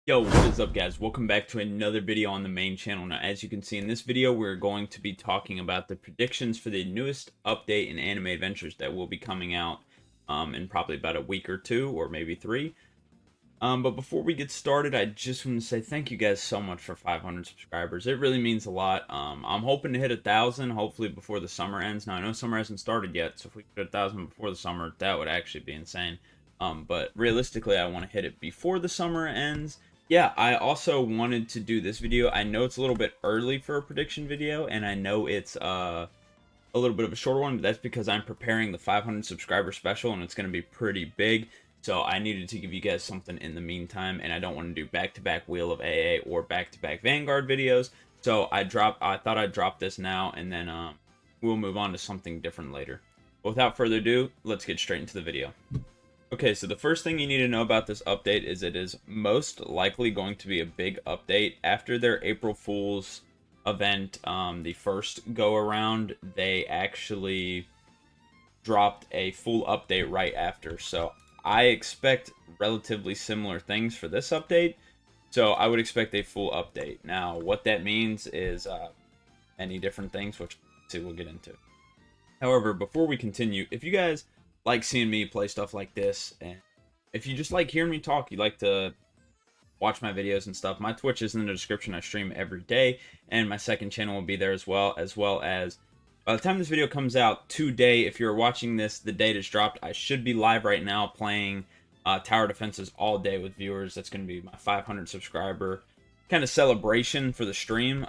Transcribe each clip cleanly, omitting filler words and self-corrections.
Yo, what is up guys? Welcome back to another video on the main channel. Now, as you can see in this video, we're going to be talking about the predictions for the newest update in Anime Adventures that will be coming out in probably about a week or two, or maybe three. But before we get started, I just want to say thank you guys so much for 500 subscribers. It really means a lot. I'm hoping to hit 1,000, hopefully before the summer ends. Now, I know summer hasn't started yet, so if we could hit 1,000 before the summer, that would actually be insane. But realistically, I want to hit it before the summer ends. Yeah, I also wanted to do this video. I know it's a little bit early for a prediction video, and I know it's a little bit of a shorter one, but that's because I'm preparing the 500 subscriber special, and it's going to be pretty big. So I needed to give you guys something in the meantime, and I don't want to do back-to-back Wheel of AA or back-to-back Vanguard videos. So I thought I'd drop this now, and then we'll move on to something different later. But without further ado, let's get straight into the video. Okay, so the first thing you need to know about this update is it is most likely going to be a big update. After their April Fool's event, the first go-around, they actually dropped a full update right after. So I expect relatively similar things for this update. So I would expect a full update. Now, what that means is many different things, which we'll get into. However, before we continue, if you guys like seeing me play stuff like this, and if you just like hearing me talk, you like to watch my videos and stuff, my Twitch is in the description. I stream every day, and my second channel will be there as well as by the time this video comes out today, if you're watching this the day it's dropped, I should be live right now playing tower defenses all day with viewers. That's going to be my 500 subscriber kind of celebration for the stream.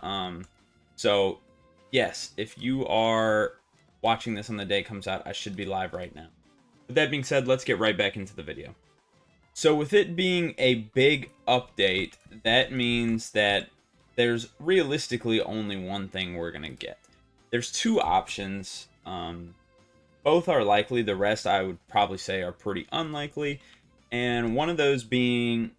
So yes, if you are watching this on the day it comes out, I should be live right now. With that being said, let's get right back into the video. So with it being a big update, that means that there's realistically only one thing we're going to get. There's two options. Both are likely. The rest I would probably say are pretty unlikely. And one of those being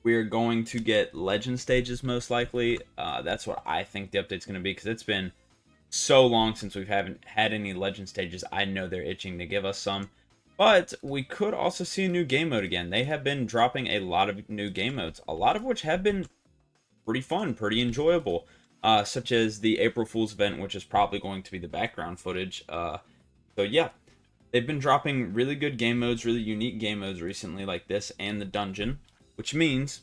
we're going to get legend stages most likely. That's what I think the update's going to be, because it's been so long since we haven't had any legend stages. I know they're itching to give us some. But we could also see a new game mode again. They have been dropping a lot of new game modes, a lot of which have been pretty fun, pretty enjoyable, such as the April Fool's event, which is probably going to be the background footage. So yeah, they've been dropping really good game modes, really unique game modes recently, like this and the dungeon, which means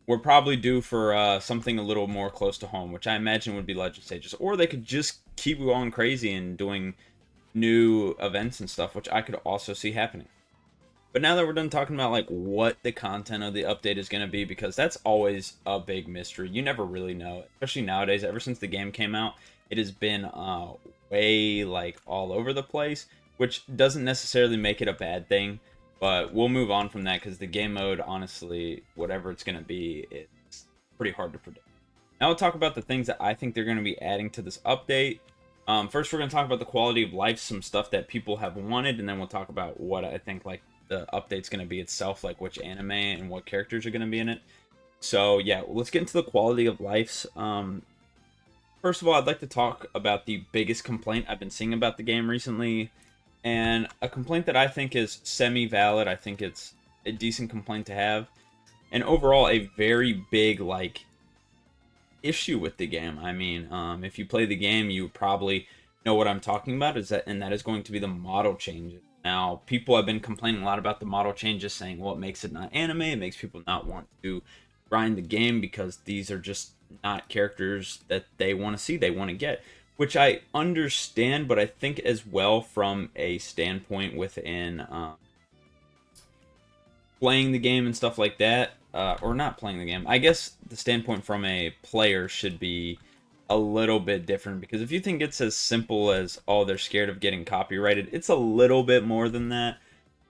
we're probably due for something a little more close to home, which I imagine would be legend stages. Or they could just keep going crazy and doing new events and stuff, which I could also see happening. But now that we're done talking about like what the content of the update is going to be, because that's always a big mystery, you never really know, especially nowadays. Ever since the game came out, it has been way like all over the place, which doesn't necessarily make it a bad thing. But we'll move on from that, because the game mode, honestly, whatever it's going to be, it's pretty hard to predict. Now we'll talk about the things that I think they're going to be adding to this update. First, we're going to talk about the quality of life, some stuff that people have wanted, and then we'll talk about what I think like the update's going to be itself, like which anime and what characters are going to be in it. So yeah, let's get into the quality of lives. First of all, I'd like to talk about the biggest complaint I've been seeing about the game recently, and a complaint that I think is semi-valid. I think it's a decent complaint to have, and overall a very big like issue with the game. I mean, if you play the game, you probably know what I'm talking about, and that is going to be the model changes. Now, people have been complaining a lot about the model changes, saying, well, it makes it not anime, it makes people not want to grind the game because these are just not characters that they want to see, they want to get, which I understand. But I think as well from a standpoint within playing the game and stuff like that, or not playing the game, I guess the standpoint from a player should be a little bit different, because if you think it's as simple as, oh, they're scared of getting copyrighted, it's a little bit more than that,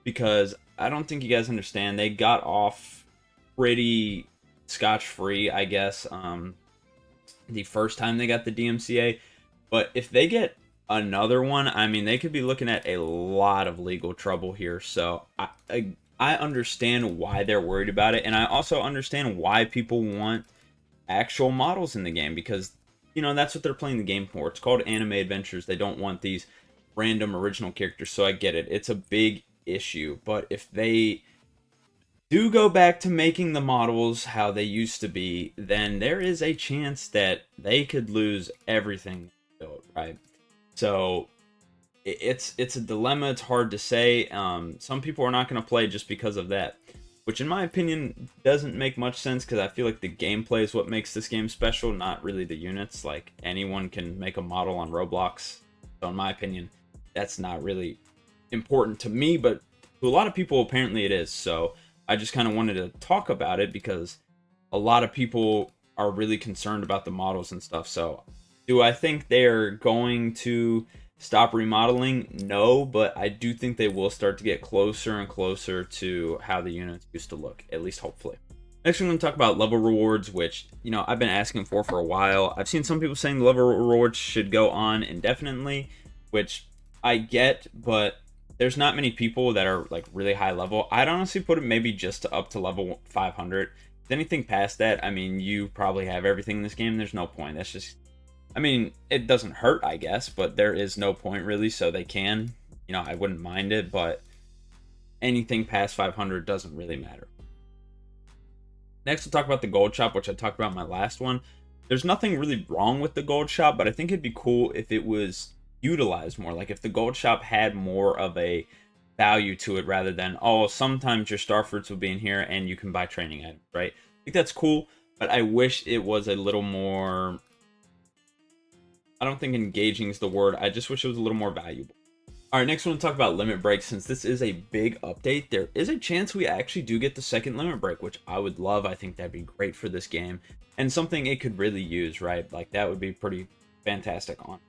because I don't think you guys understand. They got off pretty scotch-free, I guess, the first time they got the DMCA, but if they get another one, I mean, they could be looking at a lot of legal trouble here. So I understand why they're worried about it, and I also understand why people want actual models in the game, because, you know, that's what they're playing the game for. It's called Anime Adventures. They don't want these random original characters, so I get it. It's a big issue, but if they do go back to making the models how they used to be, then there is a chance that they could lose everything built, right? So it's a dilemma. It's hard to say. Some people are not going to play just because of that, which in my opinion doesn't make much sense, because I feel like the gameplay is what makes this game special, not really the units. Like, anyone can make a model on Roblox, so in my opinion that's not really important to me, but to a lot of people apparently it is. So I just kind of wanted to talk about it because a lot of people are really concerned about the models and stuff. So do I think they're going to stop remodeling? No, but I do think they will start to get closer and closer to how the units used to look, at least hopefully. Next, we're going to talk about level rewards, which, you know, I've been asking for a while. I've seen some people saying the level rewards should go on indefinitely, which I get, but there's not many people that are like really high level. I'd honestly put it maybe just up to level 500. Anything past that, I mean, you probably have everything in this game. There's no point. That's just, I mean, it doesn't hurt, I guess, but there is no point really. So they can, you know, I wouldn't mind it, but anything past 500 doesn't really matter. Next, we'll talk about the gold shop, which I talked about in my last one. There's nothing really wrong with the gold shop, but I think it'd be cool if it was utilized more. Like, if the gold shop had more of a value to it, rather than, oh, sometimes your star fruits will be in here and you can buy training items, right? I think that's cool, but I wish it was a little more, I don't think engaging is the word, I just wish it was a little more valuable. All right, next we're going to talk about limit breaks. Since this is a big update, there is a chance we actually do get the second limit break, which I would love. I think that'd be great for this game and something it could really use, right? Like, that would be pretty fantastic on.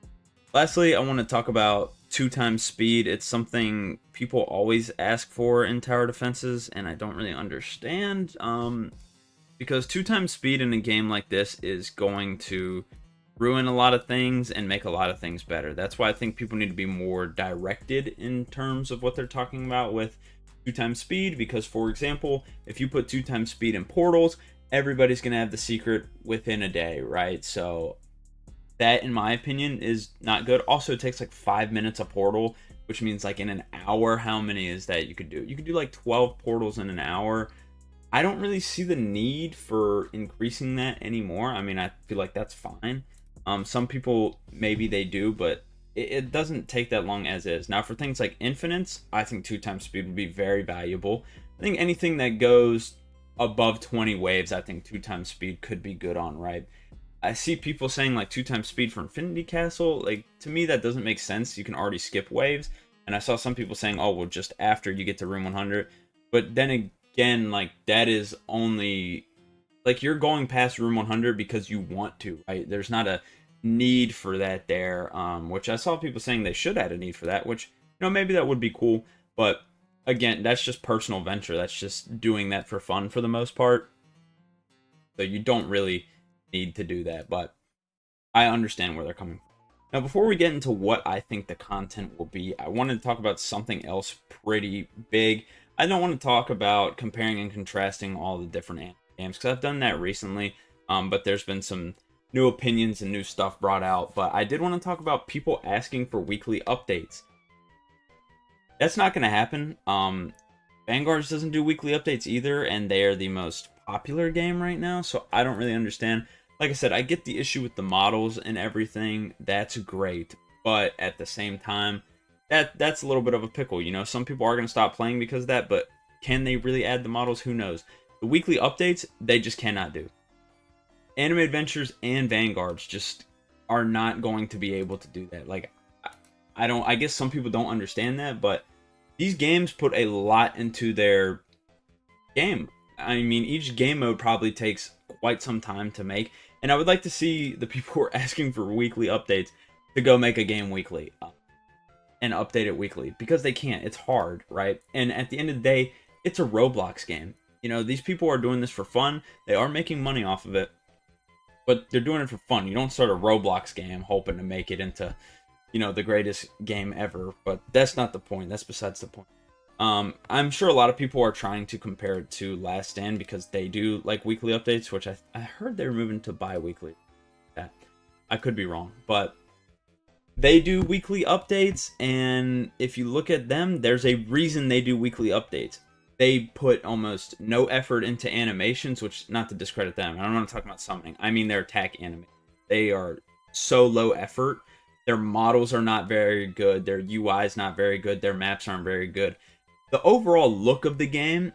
Lastly, I want to talk about 2x speed. It's something people always ask for in tower defenses, and I don't really understand, because 2x speed in a game like this is going to ruin a lot of things and make a lot of things better. That's why I think people need to be more directed in terms of what they're talking about with 2x speed, because, for example, if you put 2x speed in portals, everybody's going to have the secret within a day, right? So that, in my opinion, is not good. Also, it takes like 5 minutes a portal, which means like in an hour, how many is that you could do? You could do like 12 portals in an hour. I don't really see the need for increasing that anymore. I mean, I feel like that's fine. Some people, maybe they do, but it doesn't take that long as is. Now, for things like infinites, I think 2x speed would be very valuable. I think anything that goes above 20 waves, I think 2x speed could be good on, right? I see people saying like 2x speed for Infinity Castle. Like, to me, that doesn't make sense. You can already skip waves. And I saw some people saying, oh, well, just after you get to room 100. But then again, like, that is only, like, you're going past room 100 because you want to, right? There's not a need for that there, which I saw people saying they should add a need for that, which, you know, maybe that would be cool. But again, that's just personal venture. That's just doing that for fun for the most part. So you don't really need to do that, but I understand where they're coming from. Now, before we get into what I think the content will be, I wanted to talk about something else pretty big. I don't want to talk about comparing and contrasting all the different anime games, because I've done that recently, but there's been some new opinions and new stuff brought out. But I did want to talk about people asking for weekly updates. That's not going to happen. Vanguard doesn't do weekly updates either, and they are the most popular game right now, so I don't really understand. Like I said, I get the issue with the models and everything. That's great, but at the same time, that's a little bit of a pickle. You know, some people are going to stop playing because of that, but can they really add the models? Who knows? The weekly updates, they just cannot do. Anime Adventures and Vanguards just are not going to be able to do that. Like, I guess some people don't understand that, but these games put a lot into their game. I mean, each game mode probably takes quite some time to make, and I would like to see the people who are asking for weekly updates to go make a game weekly and update it weekly, because they can't. It's hard, right? And at the end of the day, it's a Roblox game. You know, these people are doing this for fun. They are making money off of it, but they're doing it for fun. You don't start a Roblox game hoping to make it into, you know, the greatest game ever, but that's not the point. That's besides the point. I'm sure a lot of people are trying to compare it to Last Stand because they do like weekly updates, which I heard they're moving to bi-weekly. That I could be wrong, but they do weekly updates, and if you look at them, there's a reason they do weekly updates. they put almost no effort into animations, which, not to discredit them, I don't want to talk about summoning. I mean their attack animation. They are so low effort. Their models are not very good. Their UI is not very good. Their maps aren't very good. The overall look of the game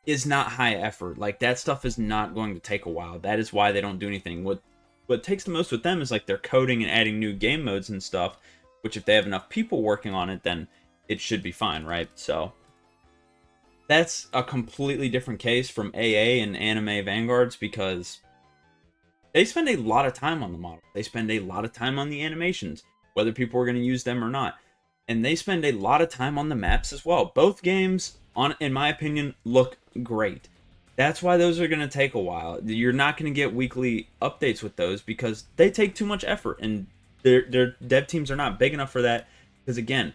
is not high effort. Like, that stuff is not going to take a while. That is why they don't do anything. What takes the most with them is like their coding and adding new game modes and stuff, which if they have enough people working on it, then it should be fine, right? So that's a completely different case from AA and Anime Vanguards, because they spend a lot of time on the model. They spend a lot of time on the animations, whether people are going to use them or not. And they spend a lot of time on the maps as well. Both games, in my opinion, look great. That's why those are going to take a while. You're not going to get weekly updates with those because they take too much effort, and their dev teams are not big enough for that. Because again,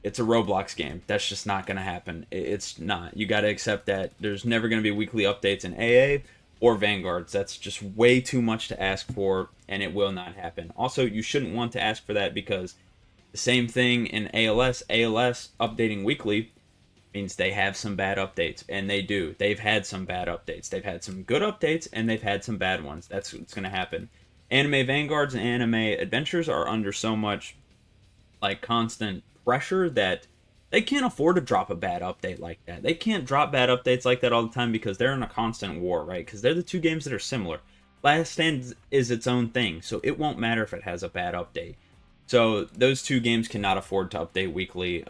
it's a Roblox game. That's just not going to happen. It's not. You got to accept that there's never going to be weekly updates in AA or Vanguards. That's just way too much to ask for, and it will not happen. Also, you shouldn't want to ask for that, because the same thing in ALS. ALS updating weekly means they have some bad updates, and they do. They've had some bad updates. They've had some good updates, and they've had some bad ones. That's what's going to happen. Anime Vanguards and Anime Adventures are under so much like constant pressure that they can't afford to drop a bad update like that. They can't drop bad updates like that all the time because they're in a constant war, right? Because they're the two games that are similar. Last Stand is its own thing, so it won't matter if it has a bad update. So those two games cannot afford to update weekly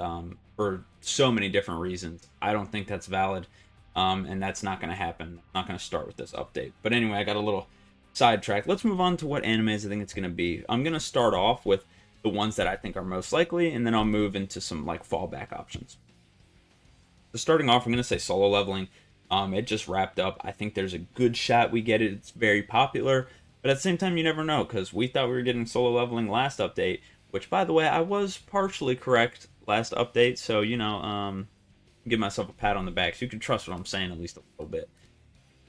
for so many different reasons. I don't think that's valid, and that's not going to happen. I'm not going to start with this update. But anyway, I got a little sidetracked. Let's move on to what animes I think it's going to be. I'm going to start off with the ones that I think are most likely, and then I'll move into some like fallback options. So starting off, I'm going to say Solo Leveling. It just wrapped up. I think there's a good shot we get it. It's very popular, but at the same time, you never know, because we thought we were getting Solo Leveling last update, which, by the way, I was partially correct last update, so, you know, give myself a pat on the back, so you can trust what I'm saying at least a little bit.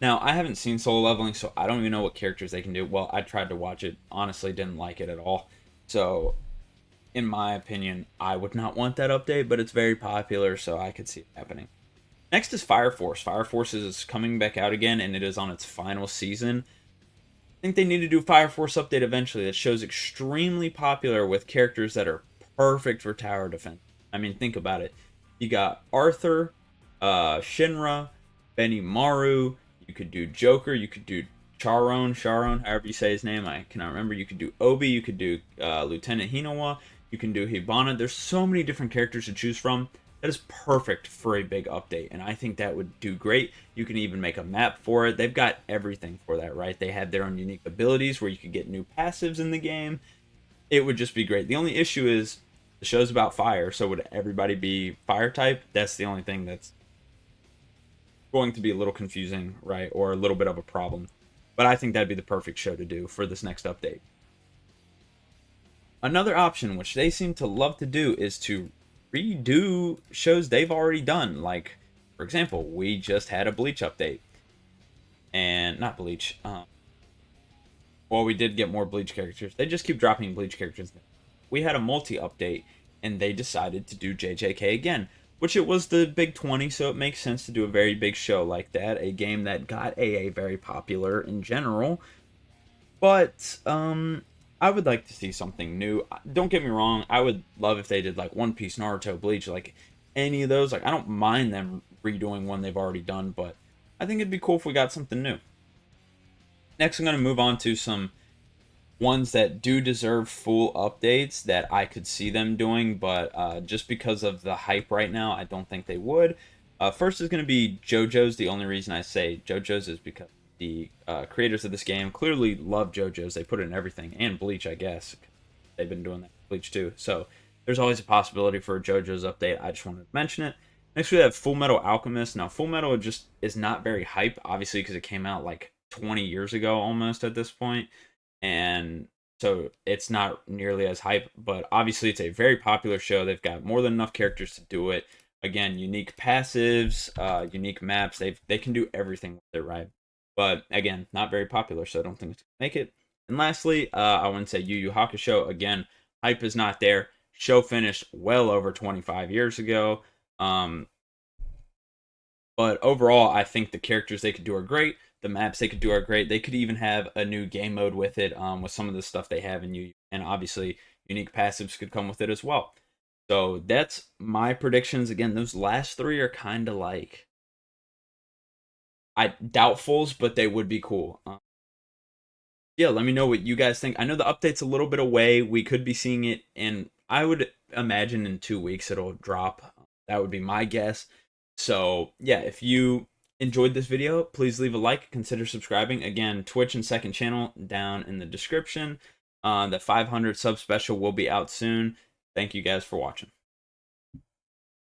Now, I haven't seen Solo Leveling, so I don't even know what characters they can do. Well, I tried to watch it. Honestly, didn't like it at all. So, in my opinion, I would not want that update, but it's very popular, so I could see it happening. Next is Fire Force. Fire Force is coming back out again, and it is on its final season. I think they need to do a Fire Force update eventually that shows extremely popular with characters that are perfect for tower defense. I mean, think about it. You got Arthur, Shinra, Benimaru. You could do Joker. You could do Charon, however you say his name. I cannot remember. You could do Obi. You could do Lieutenant Hinawa. You can do Hibana. There's so many different characters to choose from. That is perfect for a big update, and I think that would do great. You can even make a map for it. They've got everything for that, right? They have their own unique abilities where you could get new passives in the game. It would just be great. The only issue is the show's about fire, so would everybody be fire type? That's the only thing that's going to be a little confusing, right? Or a little bit of a problem. But I think that'd be the perfect show to do for this next update. Another option, which they seem to love to do, is to redo shows they've already done. Like, for example, we just had a Bleach update. And, not Bleach. Well, we did get more Bleach characters. They just keep dropping Bleach characters. We had a multi-update, and they decided to do JJK again. Which it was the Big 20, so it makes sense to do a very big show like that. A game that got AA very popular in general. But, I would like to see something new. Don't get me wrong, I would love if they did like One Piece, Naruto, Bleach, like any of those. Like, I don't mind them redoing one they've already done, but I think it'd be cool if we got something new. Next, I'm going to move on to some ones that do deserve full updates that I could see them doing, but just because of the hype right now, I don't think they would. First is going to be JoJo's. The only reason I say JoJo's is because the creators of this game clearly love JoJo's. They put it in everything, and Bleach, I guess. They've been doing that with Bleach too. So there's always a possibility for a JoJo's update. I just wanted to mention it. Next we have Full Metal Alchemist. Now Full Metal just is not very hype, obviously, because it came out like 20 years ago almost at this point. And so it's not nearly as hype, but obviously it's a very popular show. They've got more than enough characters to do it. Again, unique passives, unique maps. They can do everything with it, right? But again, not very popular, so I don't think it's gonna make it. And lastly, I want to say Yu Yu Hakusho. Again, hype is not there. Show finished well over 25 years ago. But overall, I think the characters they could do are great. The maps they could do are great. They could even have a new game mode with it, with some of the stuff they have in you, and obviously unique passives could come with it as well. So that's my predictions. Again, those last three are kind of like I doubtfuls, but they would be cool. Yeah, let me know what you guys think. I know the update's a little bit away. We could be seeing it in, I would imagine in 2 weeks it'll drop. That would be my guess. So yeah, if you enjoyed this video, please leave a like, consider subscribing. Again, Twitch and second channel down in the description. The 500 sub special will be out soon. Thank you guys for watching.